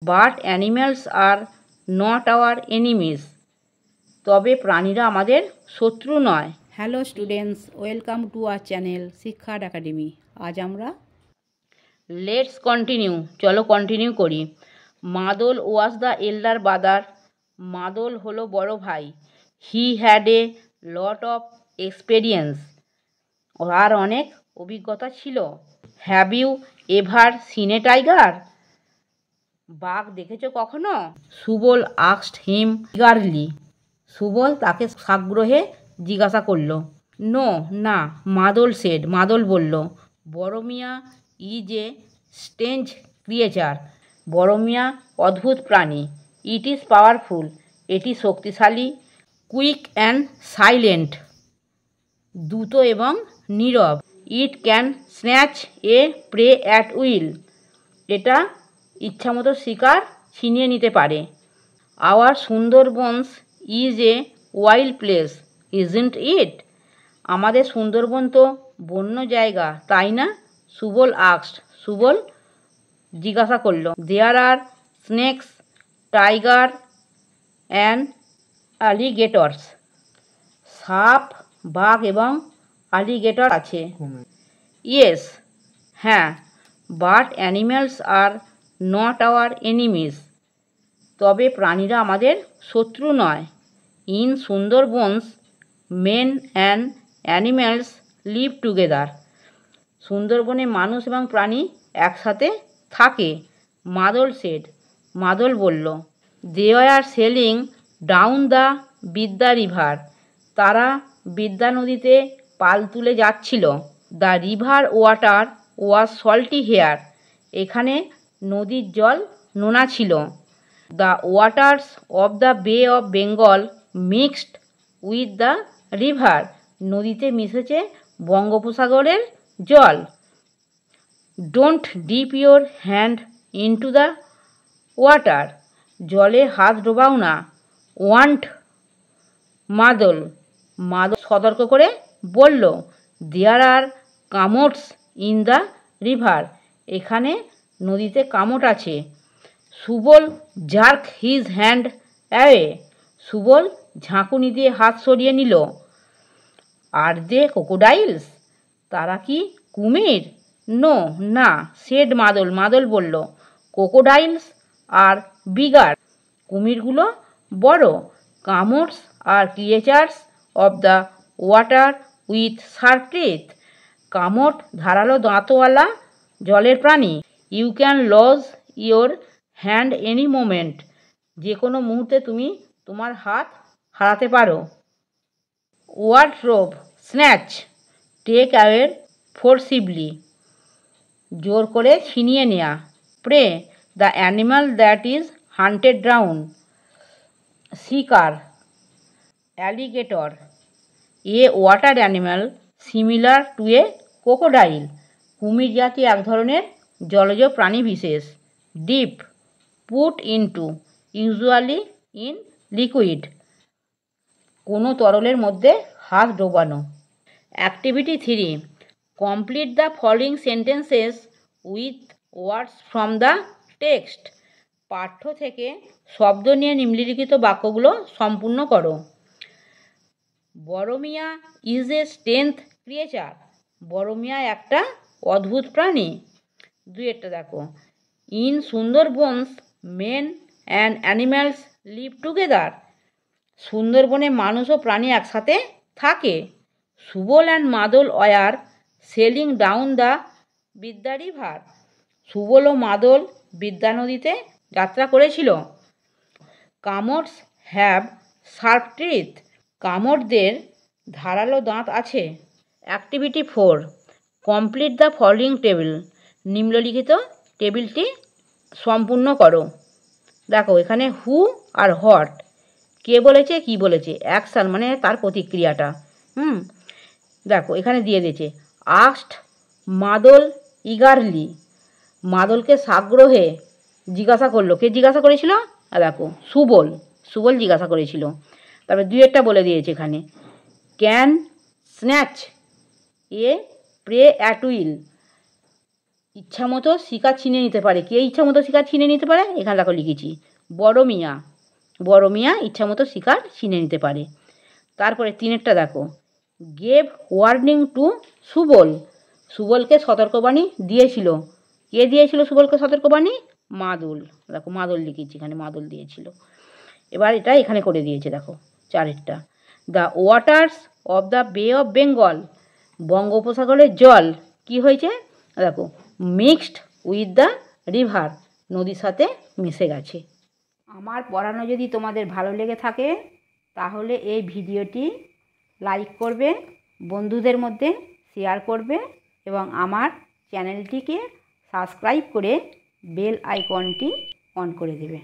But animals are not our enemies. তবে প্রাণীরা আমাদের শত্রু নয়। Hello students, welcome to our channel শিক্ষার একাডেমি। আজ আমরা লেটস কন্টিনিউ, চলো কন্টিনিউ করি। মাদল ওয়াজ দ্য এল্ডার ব্রাদার। মাদল হলো বড় ভাই। He had a lot of experience. আর অনেক অভিজ্ঞতা ছিল। Have you ever seen a tiger? বাঘ দেখেছো কখনো? Subal asked him eagerly. Subal তাকে সাগ্রহে জিজ্ঞাসা করল। নো, না, মাদল সেড, মাদল বলল। বড় Mia is a strange creature. Boro মিয়া অদ্ভুত প্রাণী। ইট ইজ পাওয়ারফুল, এটি শক্তিশালী। কুইক অ্যান্ড সাইলেন্ট, দ্রুত এবং নীরব। It can snatch a prey at will, এটা ইচ্ছামতো শিকার ছিনিয়ে নিতে পারে। Our Sundarbans is a wild place, isn't it? আমাদের সুন্দরবন তো বন্য জায়গা, তাই না? সুবল আস্কড, সুবল জিজ্ঞাসা করল। দেয়ার আর স্নেকস, টাইগার অ্যান্ড অ্যালিগেটরস। সাপ, বাঘ এবং অ্যালিগেটর আছে। ইয়েস, হ্যাঁ। But animals are not our enemies. তবে প্রাণীরা আমাদের শত্রু নয়। In Sundarbans men and animals live together. সুন্দরবনে মানুষ এবং প্রাণী একসাথে থাকে। মাদল সেড, মাদল বলল। They are sailing down the Bidya river. তারা বিদ্যা নদীতে পাল তুলে যাচ্ছিল। The river water was salty here. এখানে নদীর জল নোনা ছিল। The waters of the bay of Bengal mixed with the river. নদীতে মিশেছে বঙ্গোপসাগরের জল। Don't dip your hand into the water. জলে হাত ডোবাও না। ওয়ান্ট মাদল, মাদল সতর্ক করে বলল। দেয়ার আর কামোটস ইন দ্য রিভার। এখানে নদীতে কামট আছে। Subal jerk his hand away. Subal ঝাঁকুনি দিয়ে হাত সরিয়ে নিল। আর দে ক্রোকোডাইলস? তারা কি কুমির? নো, না, সেড মাদল, মাদল বলল। ক্রোকোডাইলস আর বিগার। কুমিরগুলো বড়। Kamots are creatures of the water with sharp teeth. কামট ধারালো দাঁতওয়ালা জলের প্রাণী। You can lose your hand any moment. যে কোনো মুহূর্তে তুমি তোমার হাত হারাতে পারো। Wardrobe snatch, take away forcibly. জোর করে ছিনিয়ে নেয়া। Prey, the animal that is hunted down. শিকার। Alligator, a water animal similar to a crocodile. কুমির জাতীয় এক ধরনের জলজ প্রাণী বিশেষ। Dip, put into, usually in liquid. কোনো তরলের মধ্যে হাত ডোবানো। Activity 3, complete the following sentences with words from the text. পাঠ্য থেকে শব্দ নিয়ে নিম্নলিখিত বাক্যগুলো সম্পূর্ণ করো। Boro Mia is a strange creature. Boro Mia একটা অদ্ভুত প্রাণী। দুইয়েরটা দেখো। In Sundarbans men and animals live together. সুন্দরবনে মানুষ ও প্রাণী একসাথে থাকে। Subal and Madal were sailing down the Bidya river. Subal ও মাদল বিদ্যা নদীতে যাত্রা করেছিল। Kamots have sharp teeth. কামটদের ধারালো দাঁত আছে। Activity 4, complete the following table. নিম্নলিখিত টেবিলটি সম্পূর্ণ করো। দেখো এখানে হু আর হোয়াট, কে বলেছে কি বলেছে, অ্যাকশান মানে তার প্রতিক্রিয়াটা। দেখো এখানে দিয়ে দিয়েছে। আস্কড মাদল ইগারলি। মাদলকে সাগ্রহে জিজ্ঞাসা করলো। কে জিজ্ঞাসা করেছিল? দেখো সুবল, সুবল জিজ্ঞাসা করেছিল। তারপরে দুইয়েরটা বলে দিয়েছে এখানে। Can snatch a prey at will. ইচ্ছা মতো শিকার ছিনে নিতে পারে। কে ইচ্ছা মতো শিকার ছিনে নিতে পারে? এখানে দেখো লিখেছি, বড় মিয়া। বড় মিয়া ইচ্ছা মতো শিকার ছিনে নিতে পারে। তারপরে 3-এরটা দেখো, গেভ ওয়ার্নিং টু সুবল। সুবলকে সতর্কবাণী দিয়েছিল। কে দিয়েছিল সুবলকে সতর্কবাণী? মাদল। দেখো মাদল লিখেছি, এখানে মাদল দিয়েছিল। এবার এটা এখানে করে দিয়েছে দেখো 4-এরটা, the waters of the bay of Bengal. বঙ্গোপসাগরের জল কি হয়েছে? দেখো মিক্সড উইথ দ্য রিভার, নদীর সাথে মিশে গেছে। আমার পড়ানো যদি তোমাদের ভালো লেগে থাকে তাহলে এই ভিডিওটি লাইক করবে, বন্ধুদের মধ্যে শেয়ার করবে এবং আমার চ্যানেলটিকে সাবস্ক্রাইব করে বেল আইকনটি অন করে দেবে।